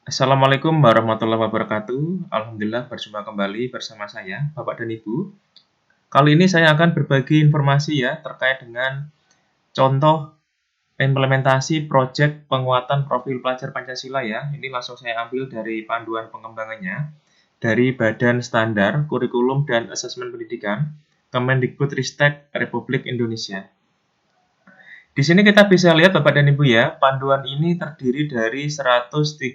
Assalamualaikum warahmatullahi wabarakatuh. Alhamdulillah berjumpa kembali bersama saya, Bapak dan Ibu. Kali ini saya akan berbagi informasi ya terkait dengan contoh implementasi proyek penguatan profil pelajar Pancasila ya. Ini langsung saya ambil dari panduan pengembangannya dari Badan Standar Kurikulum dan Asesmen Pendidikan Kemendikbudristek Republik Indonesia. Di sini kita bisa lihat Bapak dan Ibu ya, panduan ini terdiri dari 137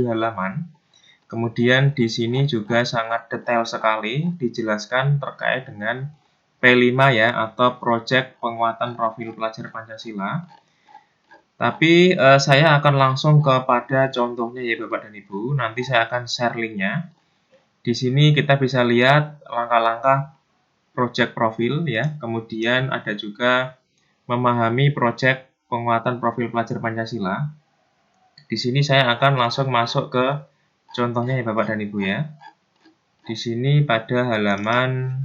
halaman. Kemudian di sini juga sangat detail sekali dijelaskan terkait dengan P5 ya, atau Proyek Penguatan Profil Pelajar Pancasila. Tapi saya akan langsung kepada contohnya ya Bapak dan Ibu. Nanti saya akan share linknya. Di sini kita bisa lihat langkah-langkah proyek profil ya. Kemudian ada juga memahami proyek penguatan profil pelajar Pancasila. Di sini saya akan langsung masuk ke contohnya ya Bapak dan Ibu ya. Di sini pada halaman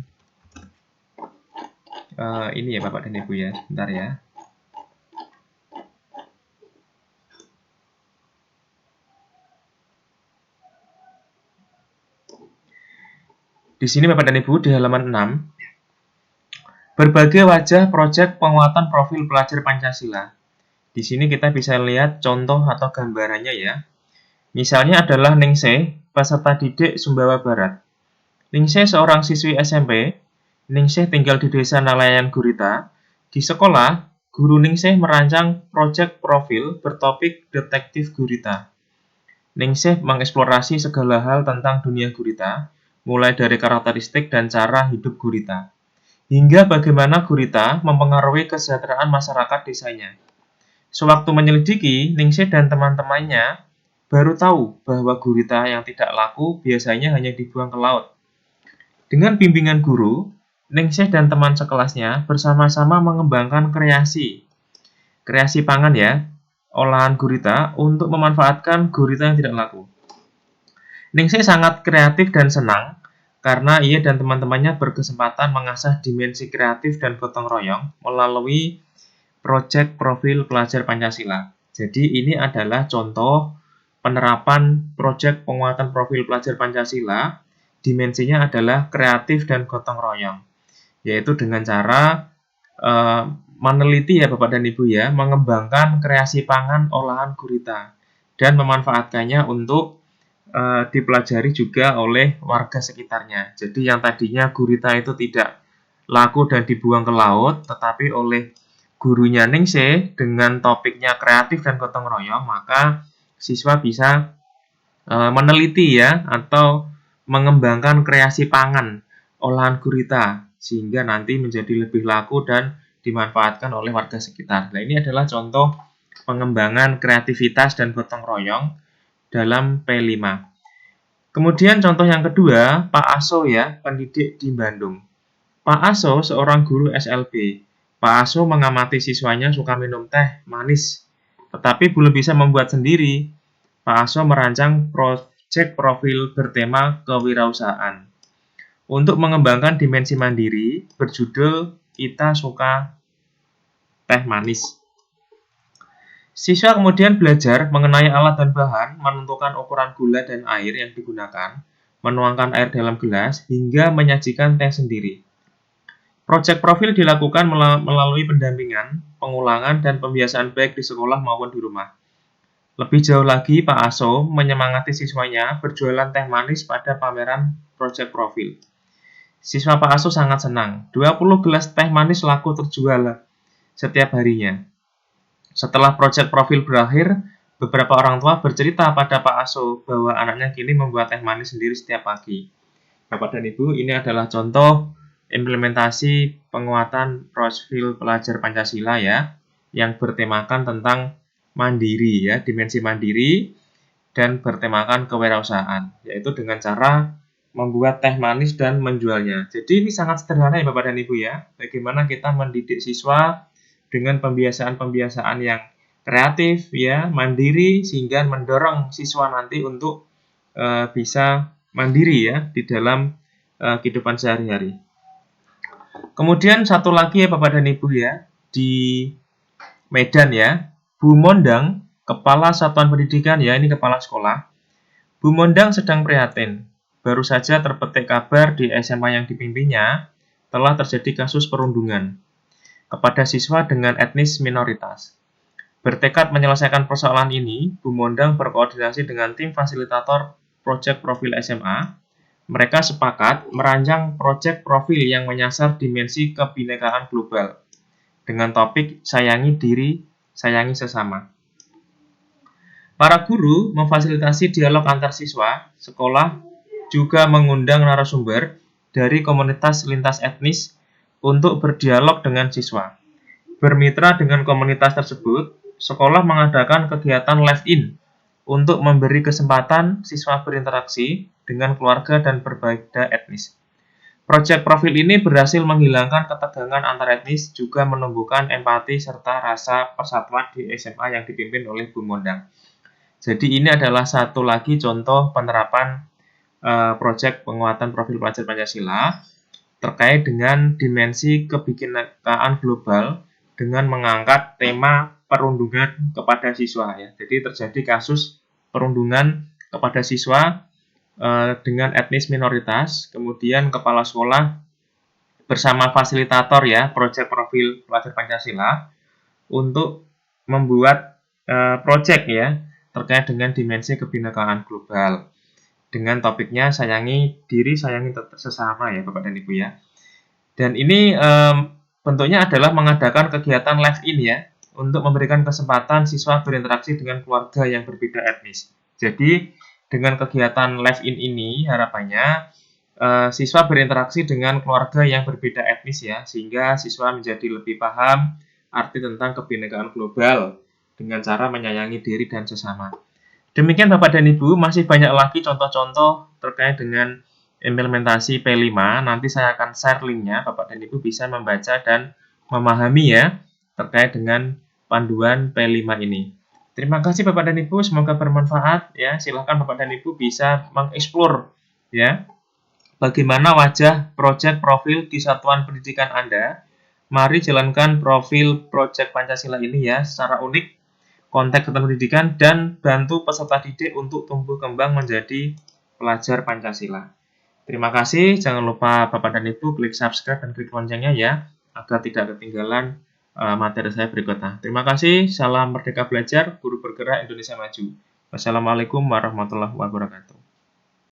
ini ya Bapak dan Ibu ya. Bentar ya. Di sini Bapak dan Ibu di halaman 6. Berbagai wajah proyek penguatan profil pelajar Pancasila. Di sini kita bisa lihat contoh atau gambarannya ya. Misalnya adalah Ningsih, peserta didik Sumbawa Barat. Ningsih seorang siswi SMP. Ningsih tinggal di desa Nalayan Gurita. Di sekolah, guru Ningsih merancang proyek profil bertopik Detektif Gurita. Ningsih mengeksplorasi segala hal tentang dunia gurita, mulai dari karakteristik dan cara hidup gurita, hingga bagaimana gurita mempengaruhi kesejahteraan masyarakat desanya. Sewaktu menyelidiki, Ningsih dan teman-temannya baru tahu bahwa gurita yang tidak laku biasanya hanya dibuang ke laut. Dengan bimbingan guru, Ningsih dan teman sekelasnya bersama-sama mengembangkan kreasi pangan ya, olahan gurita untuk memanfaatkan gurita yang tidak laku. Ningsih sangat kreatif dan senang karena ia dan teman-temannya berkesempatan mengasah dimensi kreatif dan gotong royong melalui proyek profil pelajar Pancasila. Jadi ini adalah contoh penerapan proyek penguatan profil pelajar Pancasila. Dimensinya adalah kreatif dan gotong royong, yaitu dengan cara meneliti ya Bapak dan Ibu ya, mengembangkan kreasi pangan olahan gurita dan memanfaatkannya untuk dipelajari juga oleh warga sekitarnya. Jadi yang tadinya gurita itu tidak laku dan dibuang ke laut, tetapi oleh gurunya Ningsih dengan topiknya kreatif dan gotong royong, maka siswa bisa meneliti ya atau mengembangkan kreasi pangan olahan gurita sehingga nanti menjadi lebih laku dan dimanfaatkan oleh warga sekitar. Nah, ini adalah contoh pengembangan kreativitas dan gotong royong dalam P5. Kemudian contoh yang kedua, Pak Aso ya, pendidik di Bandung. Pak Aso seorang guru SLB. Pak Aso mengamati siswanya suka minum teh manis, tetapi belum bisa membuat sendiri. Pak Aso merancang proyek profil bertema kewirausahaan. Untuk mengembangkan dimensi mandiri, berjudul Kita Suka Teh Manis. Siswa kemudian belajar mengenai alat dan bahan, menentukan ukuran gula dan air yang digunakan, menuangkan air dalam gelas, hingga menyajikan teh sendiri. Proyek profil dilakukan melalui pendampingan, pengulangan, dan pembiasaan baik di sekolah maupun di rumah. Lebih jauh lagi, Pak Aso menyemangati siswanya berjualan teh manis pada pameran proyek profil. Siswa Pak Aso sangat senang. 20 gelas teh manis laku terjual setiap harinya. Setelah proyek profil berakhir, beberapa orang tua bercerita pada Pak Aso bahwa anaknya kini membuat teh manis sendiri setiap pagi. Bapak dan Ibu, ini adalah contoh implementasi penguatan profil pelajar Pancasila ya, yang bertemakan tentang mandiri ya, dimensi mandiri dan bertemakan kewirausahaan, yaitu dengan cara membuat teh manis dan menjualnya. Jadi ini sangat sederhana ya Bapak dan Ibu ya, bagaimana kita mendidik siswa dengan pembiasaan-pembiasaan yang kreatif ya, mandiri, sehingga mendorong siswa nanti untuk bisa mandiri ya di dalam kehidupan sehari-hari. Kemudian satu lagi ya Bapak dan Ibu ya, di Medan ya, Bu Mondang Kepala Satuan Pendidikan, ya ini kepala sekolah. Bu Mondang sedang prihatin. Baru saja terpetik kabar di SMA yang dipimpinnya telah terjadi kasus perundungan kepada siswa dengan etnis minoritas. Bertekad menyelesaikan persoalan ini, Bu Mondang berkoordinasi dengan tim fasilitator proyek profil SMA. Mereka sepakat merancang proyek profil yang menyasar dimensi kebinekaan global dengan topik sayangi diri, sayangi sesama. Para guru memfasilitasi dialog antar siswa, sekolah juga mengundang narasumber dari komunitas lintas etnis untuk berdialog dengan siswa. Bermitra dengan komunitas tersebut, sekolah mengadakan kegiatan live-in untuk memberi kesempatan siswa berinteraksi dengan keluarga dan berbeda etnis. Proyek profil ini berhasil menghilangkan ketegangan antar etnis, juga menumbuhkan empati serta rasa persatuan di SMA yang dipimpin oleh Bu Mondang. Jadi ini adalah satu lagi contoh penerapan proyek penguatan profil pelajar Pancasila terkait dengan dimensi kebinekaan global dengan mengangkat tema perundungan kepada siswa, ya. Jadi terjadi kasus perundungan kepada siswa dengan etnis minoritas, kemudian kepala sekolah bersama fasilitator, ya, proyek profil pelajar Pancasila untuk membuat proyek, ya, terkait dengan dimensi kebinekaan global dengan topiknya sayangi diri, sayangi sesama, ya Bapak dan Ibu, ya. Dan ini bentuknya adalah mengadakan kegiatan live-in, ya, untuk memberikan kesempatan siswa berinteraksi dengan keluarga yang berbeda etnis. Jadi dengan kegiatan live-in ini harapannya siswa berinteraksi dengan keluarga yang berbeda etnis, ya, sehingga siswa menjadi lebih paham arti tentang kebinekaan global dengan cara menyayangi diri dan sesama. Demikian Bapak dan Ibu, masih banyak lagi contoh-contoh terkait dengan implementasi P5. Nanti saya akan share linknya, Bapak dan Ibu bisa membaca dan memahami, ya, terkait dengan panduan P5 ini. Terima kasih Bapak dan Ibu, semoga bermanfaat, ya. Silakan Bapak dan Ibu bisa mengeksplor, ya, bagaimana wajah proyek profil di satuan pendidikan Anda. Mari jalankan profil proyek Pancasila ini, ya, secara unik, konteks satuan pendidikan, dan bantu peserta didik untuk tumbuh kembang menjadi pelajar Pancasila. Terima kasih, jangan lupa Bapak dan Ibu klik subscribe dan klik loncengnya, ya, agar tidak ketinggalan materi saya berikutnya. Terima kasih, salam merdeka belajar, guru bergerak Indonesia maju. Wassalamualaikum warahmatullahi wabarakatuh.